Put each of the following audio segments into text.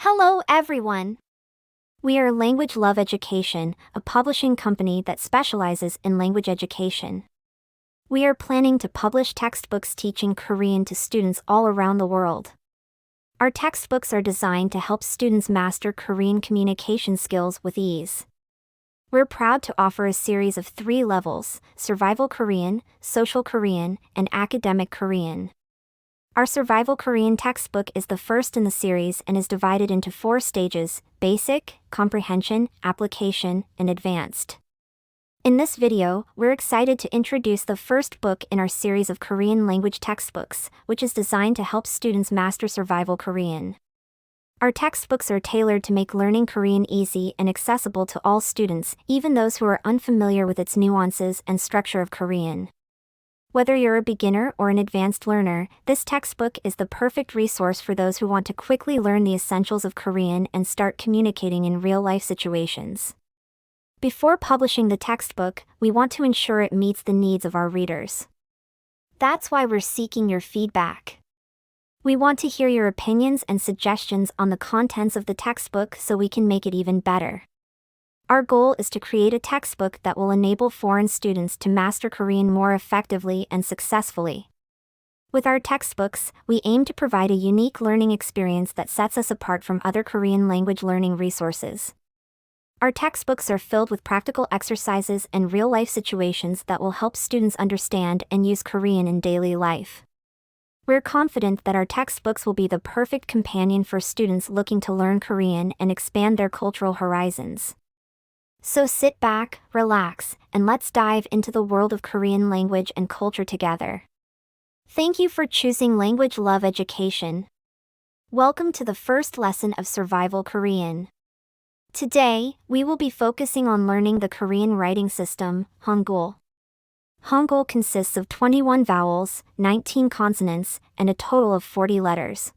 Hello, everyone. We are Language Love Education, a publishing company that specializes in language education. We are planning to publish textbooks teaching Korean to students all around the world. Our textbooks are designed to help students master Korean communication skills with ease. We're proud to offer a series of 3 levels: Survival Korean, Social Korean, and Academic Korean. Our Survival Korean textbook is the first in the series and is divided into 4 stages: Basic, Comprehension, Application, and Advanced. In this video, we're excited to introduce the first book in our series of Korean language textbooks, which is designed to help students master Survival Korean. Our textbooks are tailored to make learning Korean easy and accessible to all students, even those who are unfamiliar with its nuances and structure of Korean. Whether you're a beginner or an advanced learner, this textbook is the perfect resource for those who want to quickly learn the essentials of Korean and start communicating in real-life situations. Before publishing the textbook, we want to ensure it meets the needs of our readers. That's why we're seeking your feedback. We want to hear your opinions and suggestions on the contents of the textbook so we can make it even better. Our goal is to create a textbook that will enable foreign students to master Korean more effectively and successfully. With our textbooks, we aim to provide a unique learning experience that sets us apart from other Korean language learning resources. Our textbooks are filled with practical exercises and real-life situations that will help students understand and use Korean in daily life. We're confident that our textbooks will be the perfect companion for students looking to learn Korean and expand their cultural horizons. So sit back, relax, and let's dive into the world of Korean language and culture together. Thank you for choosing Language Love Education. Welcome to the first lesson of Survival Korean. Today, we will be focusing on learning the Korean writing system, Hangul. Hangul consists of 21 vowels, 19 consonants, and a total of 40 letters.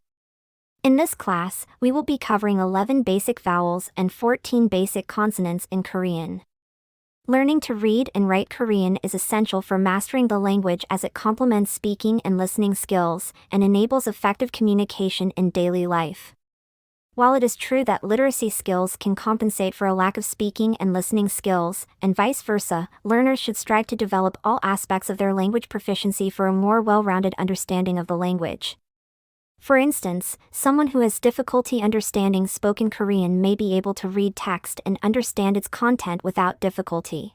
In this class, we will be covering 11 basic vowels and 14 basic consonants in Korean. Learning to read and write Korean is essential for mastering the language as it complements speaking and listening skills and enables effective communication in daily life. While it is true that literacy skills can compensate for a lack of speaking and listening skills, and vice versa, learners should strive to develop all aspects of their language proficiency for a more well-rounded understanding of the language. For instance, someone who has difficulty understanding spoken Korean may be able to read text and understand its content without difficulty.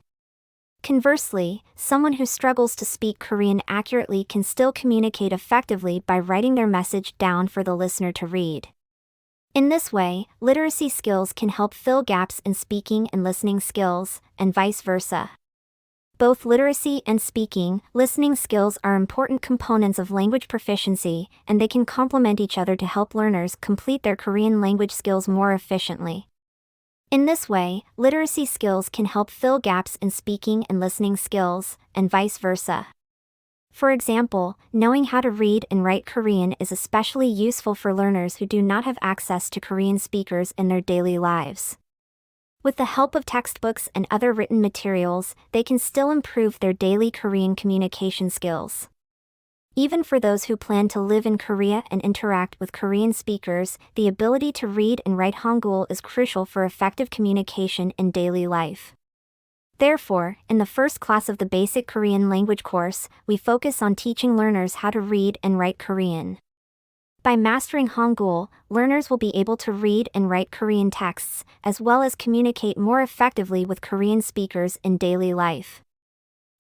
Conversely, someone who struggles to speak Korean accurately can still communicate effectively by writing their message down for the listener to read. In this way, literacy skills can help fill gaps in speaking and listening skills, and vice versa. Both literacy and listening skills are important components of language proficiency, and they can complement each other to help learners complete their Korean language skills more efficiently. In this way, literacy skills can help fill gaps in speaking and listening skills, and vice versa. For example, knowing how to read and write Korean is especially useful for learners who do not have access to Korean speakers in their daily lives. With the help of textbooks and other written materials, they can still improve their daily Korean communication skills. Even for those who plan to live in Korea and interact with Korean speakers, the ability to read and write Hangul is crucial for effective communication in daily life. Therefore, in the first class of the Basic Korean Language course, we focus on teaching learners how to read and write Korean. By mastering Hangul, learners will be able to read and write Korean texts, as well as communicate more effectively with Korean speakers in daily life.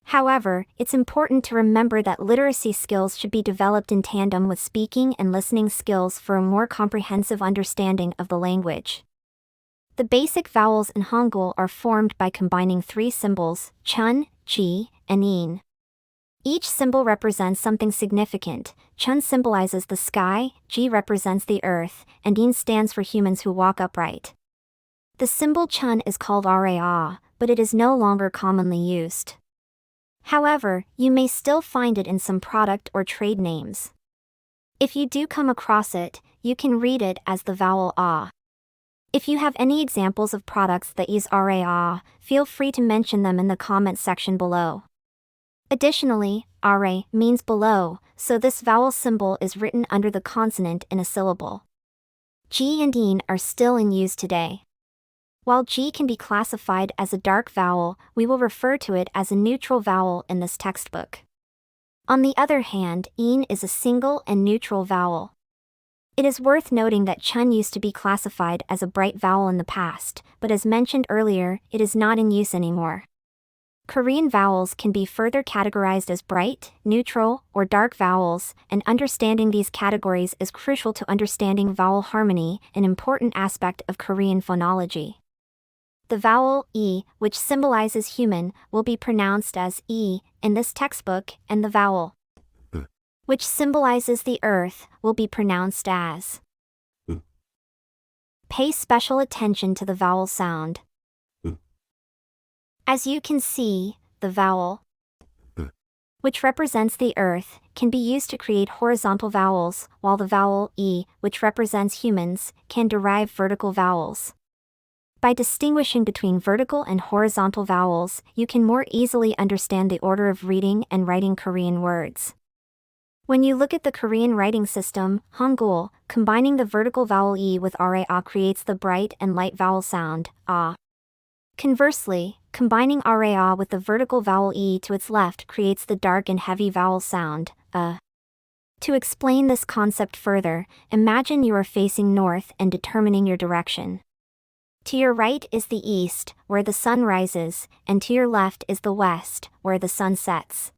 However, it's important to remember that literacy skills should be developed in tandem with speaking and listening skills for a more comprehensive understanding of the language. The basic vowels in Hangul are formed by combining 3 symbols: chun, ji, and in. Each symbol represents something significant. Chun symbolizes the sky, ji represents the earth, and in stands for humans who walk upright. The symbol chun is called ra, but it is no longer commonly used. However, you may still find it in some product or trade names. If you do come across it, you can read it as the vowel ah. If you have any examples of products that use ra, feel free to mention them in the comments section below. Additionally, are means below, so this vowel symbol is written under the consonant in a syllable. G and EEN are still in use today. While G can be classified as a dark vowel, we will refer to it as a neutral vowel in this textbook. On the other hand, EEN is a single and neutral vowel. It is worth noting that chun used to be classified as a bright vowel in the past, but as mentioned earlier, it is not in use anymore. Korean vowels can be further categorized as bright, neutral, or dark vowels, and understanding these categories is crucial to understanding vowel harmony, an important aspect of Korean phonology. The vowel E, which symbolizes human, will be pronounced as E in this textbook, and the vowel which symbolizes the earth, will be pronounced as. Pay special attention to the vowel sound. As you can see, the vowel, which represents the earth, can be used to create horizontal vowels, while the vowel E, which represents humans, can derive vertical vowels. By distinguishing between vertical and horizontal vowels, you can more easily understand the order of reading and writing Korean words. When you look at the Korean writing system, Hangul, combining the vertical vowel E with RA creates the bright and light vowel sound, A. Conversely, combining RA with the vertical vowel E to its left creates the dark and heavy vowel sound, A. To explain this concept further, imagine you are facing north and determining your direction. To your right is the east, where the sun rises, and to your left is the west, where the sun sets.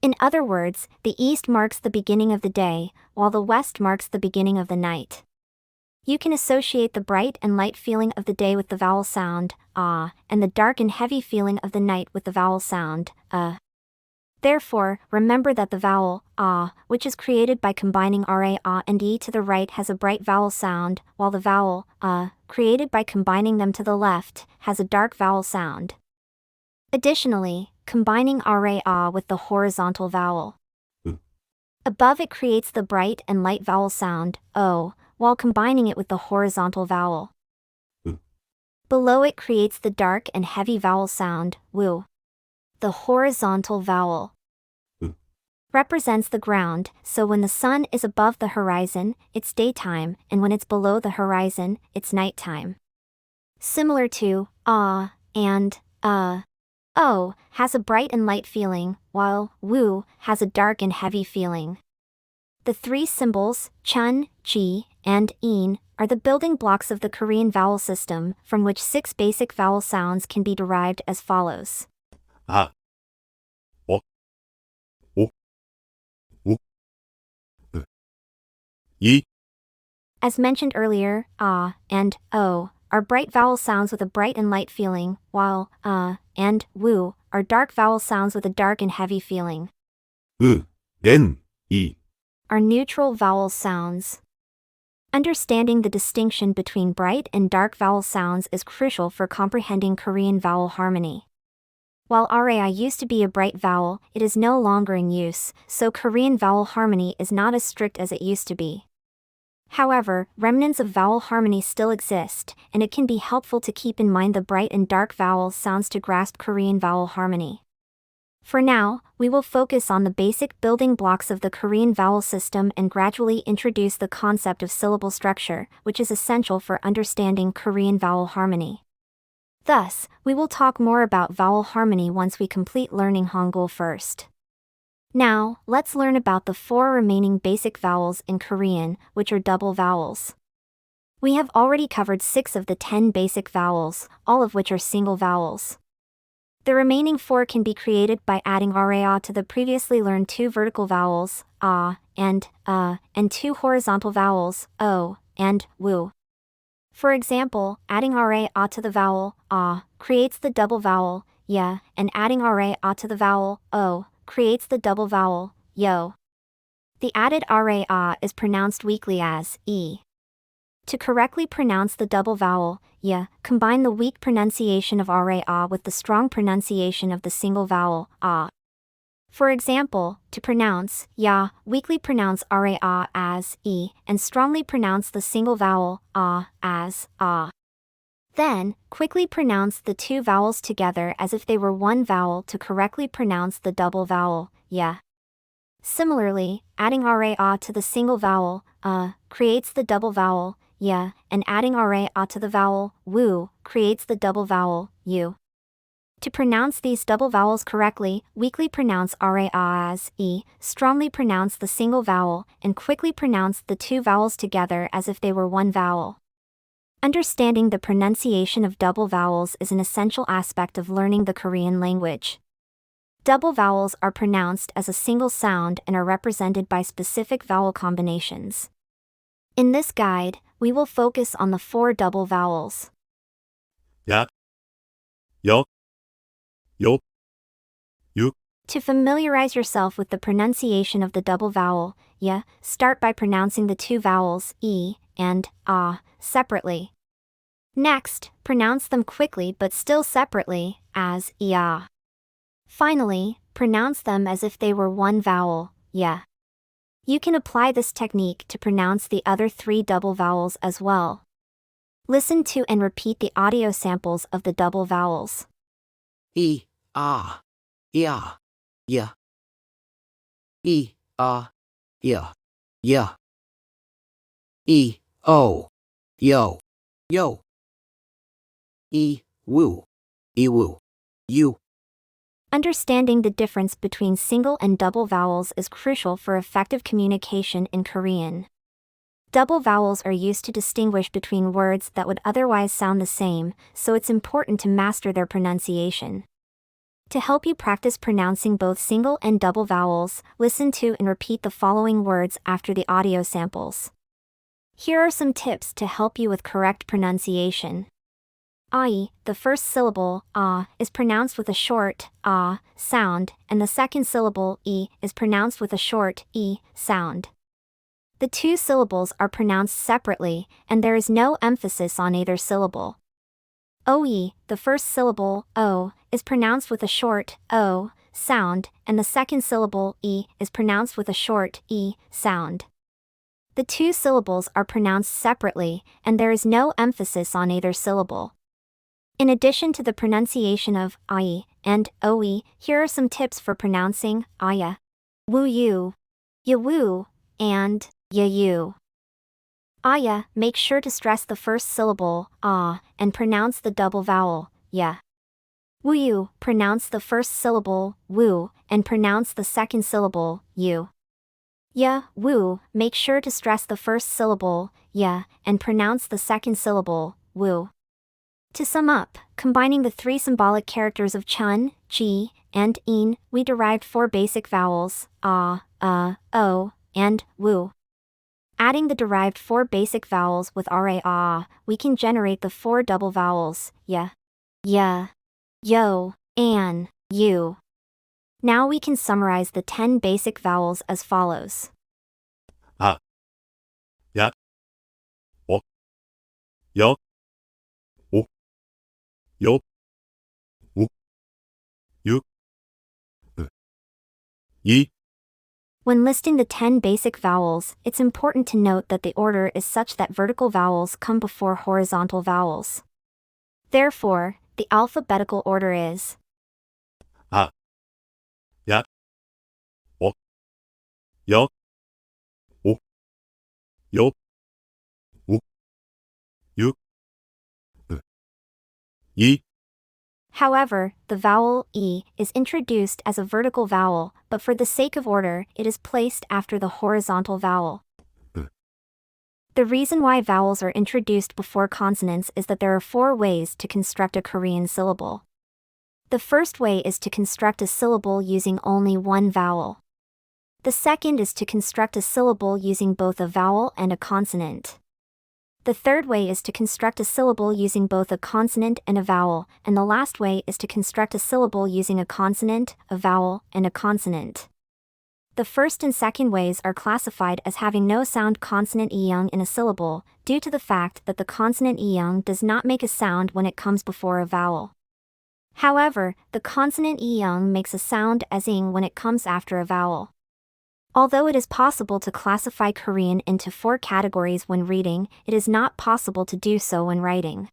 In other words, the east marks the beginning of the day, while the west marks the beginning of the night. You can associate the bright and light feeling of the day with the vowel sound, ah, and the dark and heavy feeling of the night with the vowel sound, Therefore, remember that the vowel, ah, which is created by combining ra, and e to the right has a bright vowel sound, while the vowel, created by combining them to the left, has a dark vowel sound. Additionally, combining ra with the horizontal vowel above it creates the bright and light vowel sound, o, while combining it with the horizontal vowel below it creates the dark and heavy vowel sound, wu. The horizontal vowel represents the ground, so when the sun is above the horizon, it's daytime, and when it's below the horizon, it's nighttime. Similar to and o has a bright and light feeling, while wu has a dark and heavy feeling. The three symbols, chun, ji, and een, are the building blocks of the Korean vowel system, from which 6 basic vowel sounds can be derived as follows. 아, 어, 오, 우, 이. As mentioned earlier, and o are bright vowel sounds with a bright and light feeling, while and wu are dark vowel sounds with a dark and heavy feeling. 이. Are neutral vowel sounds. Understanding the distinction between bright and dark vowel sounds is crucial for comprehending Korean vowel harmony. While RAI used to be a bright vowel, it is no longer in use, so Korean vowel harmony is not as strict as it used to be. However, remnants of vowel harmony still exist, and it can be helpful to keep in mind the bright and dark vowel sounds to grasp Korean vowel harmony. For now, we will focus on the basic building blocks of the Korean vowel system and gradually introduce the concept of syllable structure, which is essential for understanding Korean vowel harmony. Thus, we will talk more about vowel harmony once we complete learning Hangul first. Now, let's learn about the 4 remaining basic vowels in Korean, which are double vowels. We have already covered 6 of the 10 basic vowels, all of which are single vowels. The remaining 4 can be created by adding ra to the previously learned 2 vertical vowels, and 2 horizontal vowels, o and wu. For example, adding ra to the vowel creates the double vowel ya, and adding ra to the vowel o creates the double vowel yo. The added ra is pronounced weakly as e. To correctly pronounce the double vowel ya, combine the weak pronunciation of ra with the strong pronunciation of the single vowel a. For example, to pronounce ya, weakly pronounce ra as e, and strongly pronounce the single vowel a as a. Then, quickly pronounce the 2 vowels together as if they were one vowel to correctly pronounce the double vowel ya. Similarly, adding ra to the single vowel creates the double vowel ya, and adding ra to the vowel wu creates the double vowel u. To pronounce these double vowels correctly, weakly pronounce ra as e, strongly pronounce the single vowel, and quickly pronounce the two vowels together as if they were one vowel. Understanding the pronunciation of double vowels is an essential aspect of learning the Korean language. Double vowels are pronounced as a single sound and are represented by specific vowel combinations. In this guide, we will focus on the 4 double vowels. 약, 역, 욕, 육, To familiarize yourself with the pronunciation of the double vowel, ya, start by pronouncing the two vowels e and ah separately. Next, pronounce them quickly but still separately, as ya. Finally, pronounce them as if they were one vowel, ya. You can apply this technique to pronounce the other 3 double vowels as well. Listen to and repeat the audio samples of the double vowels. E, ah, yeah, yeah. E, ah, yeah, yeah. E, oh, yo, yo. E, woo, you. Understanding the difference between single and double vowels is crucial for effective communication in Korean. Double vowels are used to distinguish between words that would otherwise sound the same, so it's important to master their pronunciation. To help you practice pronouncing both single and double vowels, listen to and repeat the following words after the audio samples. Here are some tips to help you with correct pronunciation. Ai, the first syllable, ah, is pronounced with a short, ah, sound, and the second syllable, e, is pronounced with a short, e, sound. The 2 syllables are pronounced separately, and there is no emphasis on either syllable. Oe, the first syllable, o, is pronounced with a short, o, sound, and the second syllable, e, is pronounced with a short, e, sound. The 2 syllables are pronounced separately, and there is no emphasis on either syllable. In addition to the pronunciation of ai and oe, here are some tips for pronouncing aya, woo you, ya woo, and ya you. Aya, make sure to stress the first syllable, ah, and pronounce the double vowel, ya. Woo you, pronounce the first syllable, woo, and pronounce the second syllable, you. Ya, woo, make sure to stress the first syllable, ya, and pronounce the second syllable, woo. To sum up, combining the 3 symbolic characters of chun, ji, and in, we derived 4 basic vowels, ah, o, and woo. Adding the derived 4 basic vowels with ra ah, we can generate the 4 double vowels, ya, yo, and you. Now we can summarize the 10 basic vowels as follows. 아, 약, 역, 역, 옥, 욕, 욱, 육, 이, When listing the 10 basic vowels, it's important to note that the order is such that vertical vowels come before horizontal vowels. Therefore, the alphabetical order is 아, 약, 역, 역, 옥, 욕, 욱, 육, 이, However, the vowel e is introduced as a vertical vowel, but for the sake of order, it is placed after the horizontal vowel. The reason why vowels are introduced before consonants is that there are 4 ways to construct a Korean syllable. The first way is to construct a syllable using only one vowel. The second is to construct a syllable using both a vowel and a consonant. The third way is to construct a syllable using both a consonant and a vowel, and the last way is to construct a syllable using a consonant, a vowel, and a consonant. The first and second ways are classified as having no sound consonant iyung in a syllable, due to the fact that the consonant iyung does not make a sound when it comes before a vowel. However, the consonant iyung makes a sound as ing when it comes after a vowel. Although it is possible to classify Korean into 4 categories when reading, it is not possible to do so when writing.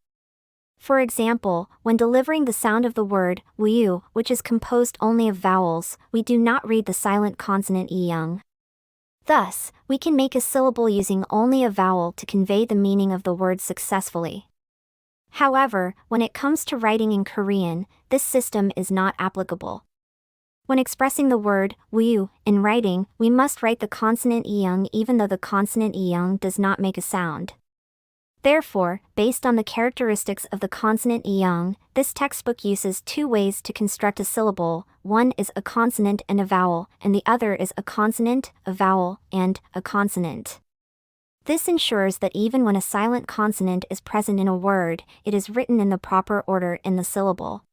For example, when delivering the sound of the word wuyu, which is composed only of vowels, we do not read the silent consonant iyung. Thus, we can make a syllable using only a vowel to convey the meaning of the word successfully. However, when it comes to writing in Korean, this system is not applicable. When expressing the word "woo" in writing, we must write the consonant eung even though the consonant eung does not make a sound. Therefore, based on the characteristics of the consonant eung, this textbook uses two ways to construct a syllable. One is a consonant and a vowel, and the other is a consonant, a vowel, and a consonant. This ensures that even when a silent consonant is present in a word, it is written in the proper order in the syllable.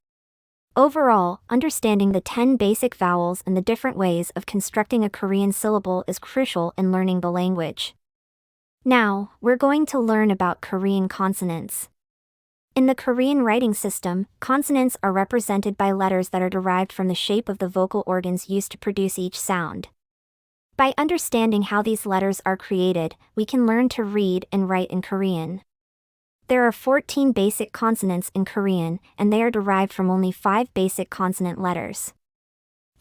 Overall, understanding the 10 basic vowels and the different ways of constructing a Korean syllable is crucial in learning the language. Now, we're going to learn about Korean consonants. In the Korean writing system, consonants are represented by letters that are derived from the shape of the vocal organs used to produce each sound. By understanding how these letters are created, we can learn to read and write in Korean. There are 14 basic consonants in Korean, and they are derived from only 5 basic consonant letters.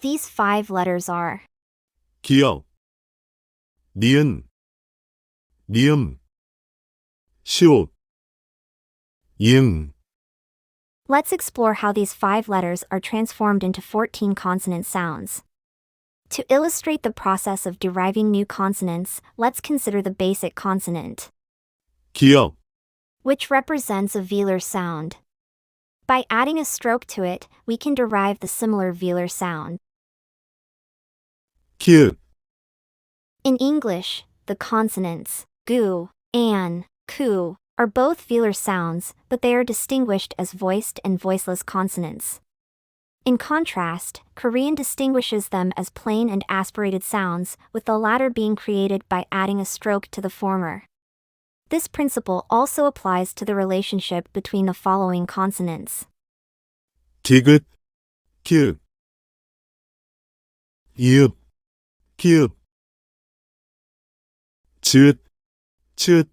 These 5 letters are 기역, 니은, 니음, 시옷, 이응. Let's explore how these 5 letters are transformed into 14 consonant sounds. To illustrate the process of deriving new consonants, let's consider the basic consonant, 기역, which represents a velar sound. By adding a stroke to it, we can derive the similar velar sound. 키읔, In English, the consonants gu, an, ku are both velar sounds, but they are distinguished as voiced and voiceless consonants. In contrast, Korean distinguishes them as plain and aspirated sounds, with the latter being created by adding a stroke to the former. This principle also applies to the relationship between the following consonants: 디귿, 키읔, 이읍, 키읔, 지읒, 치읒.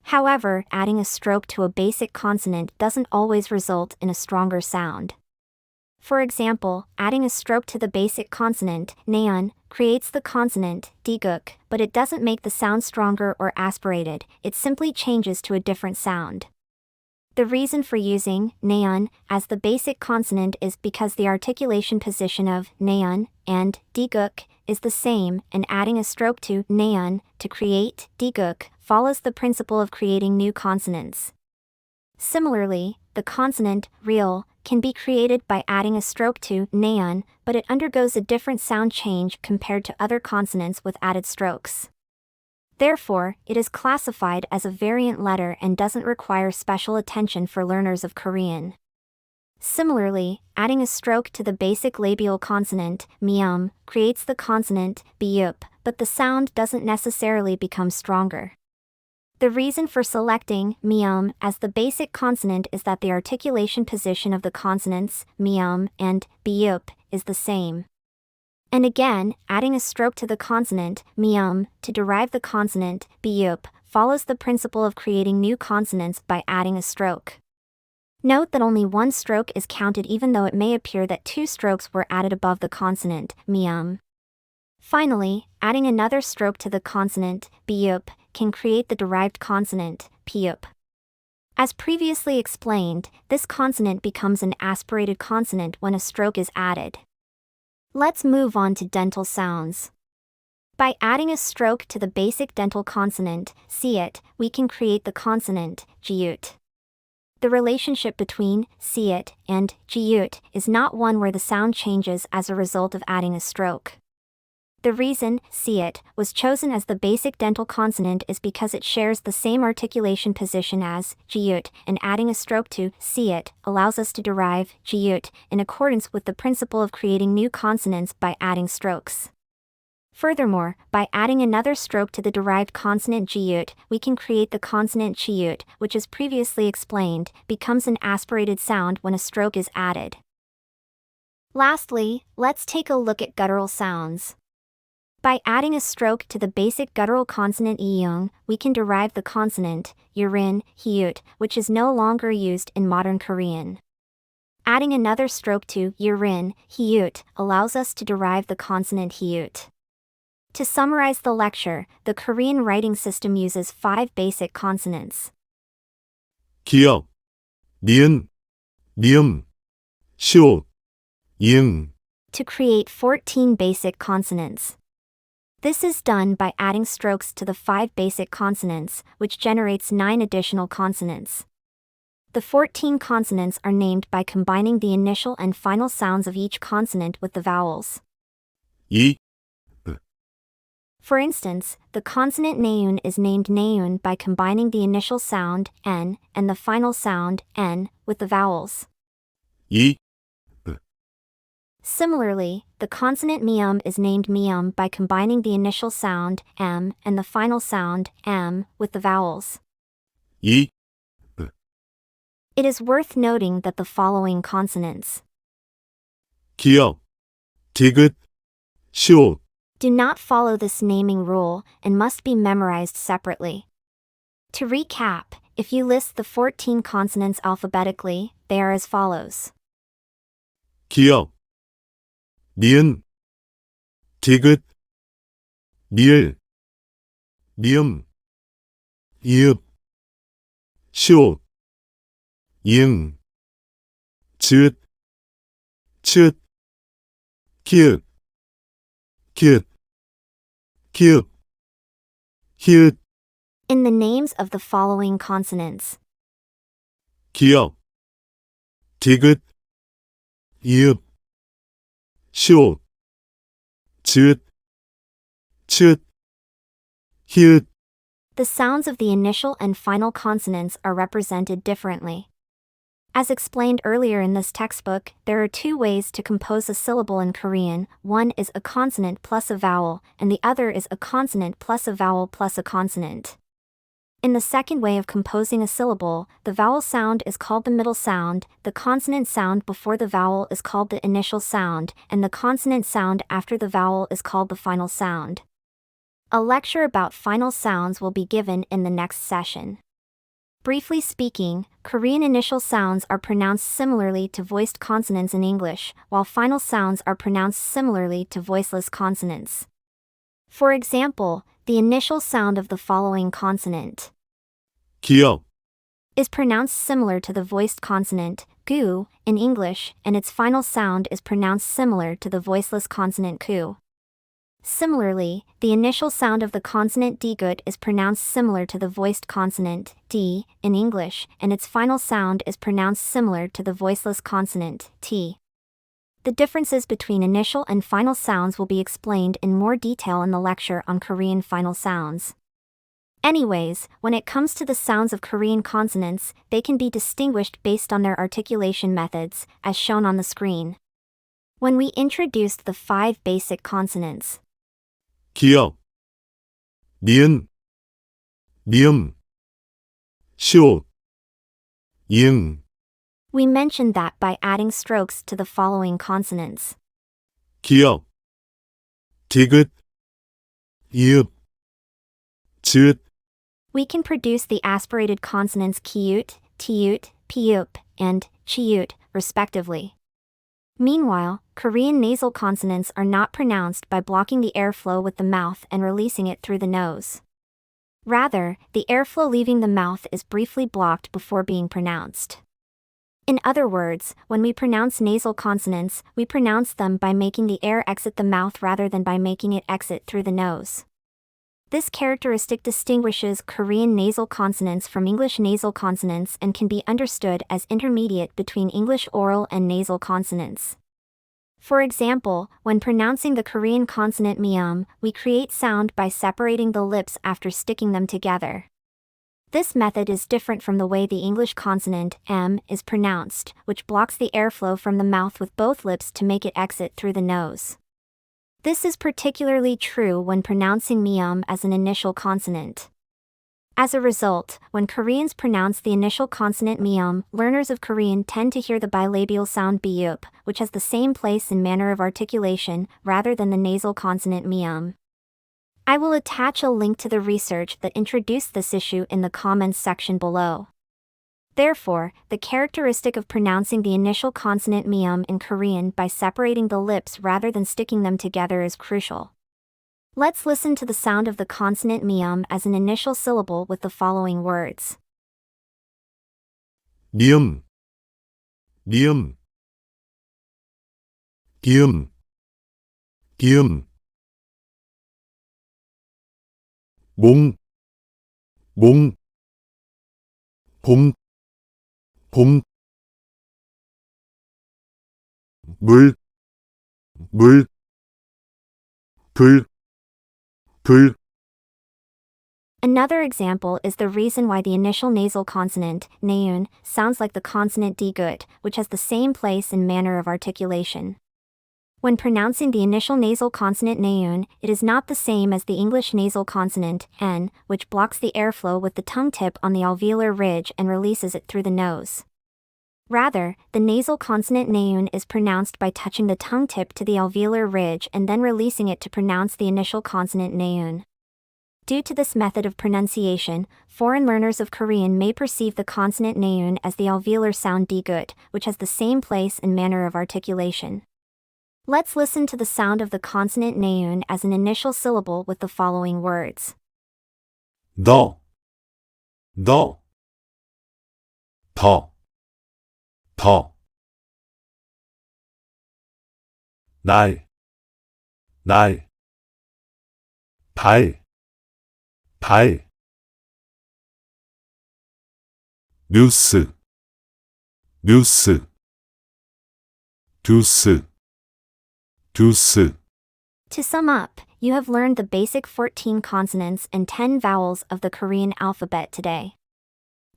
However, adding a stroke to a basic consonant doesn't always result in a stronger sound. For example, adding a stroke to the basic consonant, neon, creates the consonant, diguk, but it doesn't make the sound stronger or aspirated, it simply changes to a different sound. The reason for using neon as the basic consonant is because the articulation position of neon and diguk is the same, and adding a stroke to neon to create diguk follows the principle of creating new consonants. Similarly, the consonant real can be created by adding a stroke to neon, but it undergoes a different sound change compared to other consonants with added strokes. Therefore, it is classified as a variant letter and doesn't require special attention for learners of Korean. Similarly, adding a stroke to the basic labial consonant, mium, creates the consonant, biup, but the sound doesn't necessarily become stronger. The reason for selecting mium as the basic consonant is that the articulation position of the consonants, mium and biup, is the same. And again, adding a stroke to the consonant, mium, to derive the consonant, biup, follows the principle of creating new consonants by adding a stroke. Note that only one stroke is counted even though it may appear that 2 strokes were added above the consonant, mium. Finally, adding another stroke to the consonant, biup, can create the derived consonant, piup. As previously explained, this consonant becomes an aspirated consonant when a stroke is added. Let's move on to dental sounds. By adding a stroke to the basic dental consonant, siet, we can create the consonant, jiut. The relationship between siet and jiut is not one where the sound changes as a result of adding a stroke. The reason siet was chosen as the basic dental consonant is because it shares the same articulation position as jiut, and adding a stroke to siet allows us to derive jiut in accordance with the principle of creating new consonants by adding strokes. Furthermore, by adding another stroke to the derived consonant jiut, we can create the consonant chiut, which as previously explained, becomes an aspirated sound when a stroke is added. Lastly, let's take a look at guttural sounds. By adding a stroke to the basic guttural consonant eung, we can derive the consonant, yurin, hyut, which is no longer used in modern Korean. Adding another stroke to yurin, hyut, allows us to derive the consonant hyut. To summarize the lecture, the Korean writing system uses 5 basic consonants 기역, 니은, 니음, 시옷, 이응, to create 14 basic consonants. This is done by adding strokes to the 5 basic consonants, which generates 9 additional consonants. The 14 consonants are named by combining the initial and final sounds of each consonant with the vowels. 이, For instance, the consonant neun is named neun by combining the initial sound n and the final sound n with the vowels. 이, Similarly, the consonant mium is named mium by combining the initial sound m and the final sound m with the vowels. 이, It is worth noting that the following consonants 기역, 디귿, 시옷, do not follow this naming rule and must be memorized separately. To recap, if you list the 14 consonants alphabetically, they are as follows. 기역, 니은, 디귿, 니을, 니음, 이읍, 시옷, 이응, 즈읒, 읒, 기읒, 기읒, 기읍, 히읗, In the names of the following consonants 기역, 디귿, 이읍, 시옷, 즈읒, 읒, 히읗, the sounds of the initial and final consonants are represented differently. As explained earlier in this textbook, there are 2 ways to compose a syllable in Korean. One is a consonant plus a vowel, and the other is a consonant plus a vowel plus a consonant. In the second way of composing a syllable, the vowel sound is called the middle sound, the consonant sound before the vowel is called the initial sound, and the consonant sound after the vowel is called the final sound. A lecture about final sounds will be given in the next session. Briefly speaking, Korean initial sounds are pronounced similarly to voiced consonants in English, while final sounds are pronounced similarly to voiceless consonants. For example, the initial sound of the following consonant 기역, is pronounced similar to the voiced consonant gu in English, and its final sound is pronounced similar to the voiceless consonant ku. Similarly, the initial sound of the consonant digut is pronounced similar to the voiced consonant d in English, and its final sound is pronounced similar to the voiceless consonant t. The differences between initial and final sounds will be explained in more detail in the lecture on Korean final sounds. Anyways, when it comes to the sounds of Korean consonants, they can be distinguished based on their articulation methods, as shown on the screen. When we introduced the 5 basic consonants 기역, 니은, 니음, 시옷, 이응, we mentioned that by adding strokes to the following consonants 기역, 디귿, 이읍, 즈읒, we can produce the aspirated consonants kiut, tiut, piup, and chiut, respectively. Meanwhile, Korean nasal consonants are not pronounced by blocking the airflow with the mouth and releasing it through the nose. Rather, the airflow leaving the mouth is briefly blocked before being pronounced. In other words, when we pronounce nasal consonants, we pronounce them by making the air exit the mouth rather than by making it exit through the nose. This characteristic distinguishes Korean nasal consonants from English nasal consonants and can be understood as intermediate between English oral and nasal consonants. For example, when pronouncing the Korean consonant mium, we create sound by separating the lips after sticking them together. This method is different from the way the English consonant m is pronounced, which blocks the airflow from the mouth with both lips to make it exit through the nose. This is particularly true when pronouncing mium as an initial consonant. As a result, when Koreans pronounce the initial consonant mium, learners of Korean tend to hear the bilabial sound biup, which has the same place and manner of articulation, rather than the nasal consonant mium. I will attach a link to the research that introduced this issue in the comments section below. Therefore, the characteristic of pronouncing the initial consonant mium in Korean by separating the lips rather than sticking them together is crucial. Let's listen to the sound of the consonant as an initial syllable with the following words. 니음, 니음, 기음, 기음, 몽, 몽, 봄, 봄, 물, 물, 불, 불. Another example is the reason why the initial nasal consonant, neun, sounds like the consonant d good, which has the same place and manner of articulation. When pronouncing the initial nasal consonant neun, it is not the same as the English nasal consonant n, which blocks the airflow with the tongue tip on the alveolar ridge and releases it through the nose. Rather, the nasal consonant neun is pronounced by touching the tongue tip to the alveolar ridge and then releasing it to pronounce the initial consonant neun. Due to this method of pronunciation, foreign learners of Korean may perceive the consonant neun as the alveolar sound d good, which has the same place and manner of articulation. Let's listen to the sound of the consonant neun as an initial syllable with the following words. 너, 너, 더, 더, 날, 날, 발, 발, 뉴스, 뉴스, 듀스, 듀스. To sum up, you have learned the basic 14 consonants and 10 vowels of the Korean alphabet today.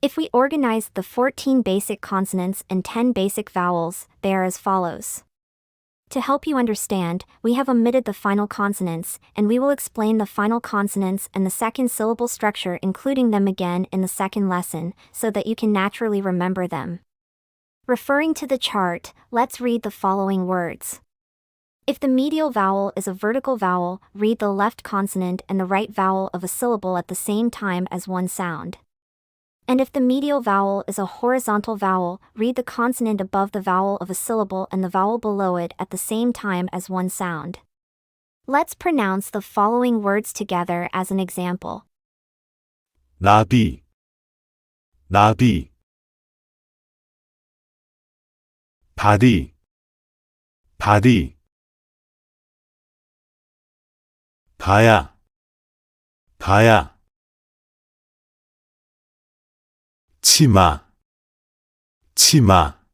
If we organize the 14 basic consonants and 10 basic vowels, they are as follows. To help you understand, we have omitted the final consonants, and we will explain the final consonants and the second syllable structure, including them again in the second lesson, so that you can naturally remember them. Referring to the chart, let's read the following words. If the medial vowel is a vertical vowel, read the left consonant and the right vowel of a syllable at the same time as one sound. And if the medial vowel is a horizontal vowel, read the consonant above the vowel of a syllable and the vowel below it at the same time as one sound. Let's pronounce the following words together as an example. 나비, 나비, 다리, 다리, 다야, 다야, 치마, 치마,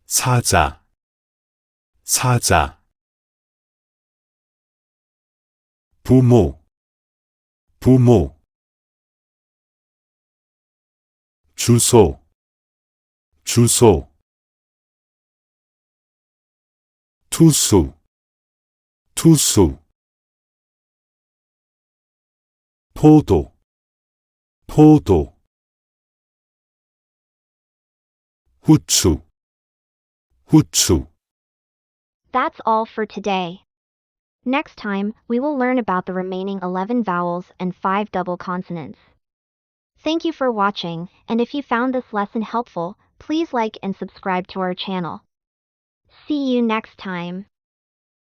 사자, 사자, 부모, 부모, 주소, 주소, 투수, 투수, 포도, 포도, 후추, 후추. That's all for today. Next time, we will learn about the remaining 11 vowels and 5 double consonants. Thank you for watching, and if you found this lesson helpful, please like and subscribe to our channel. See you next time.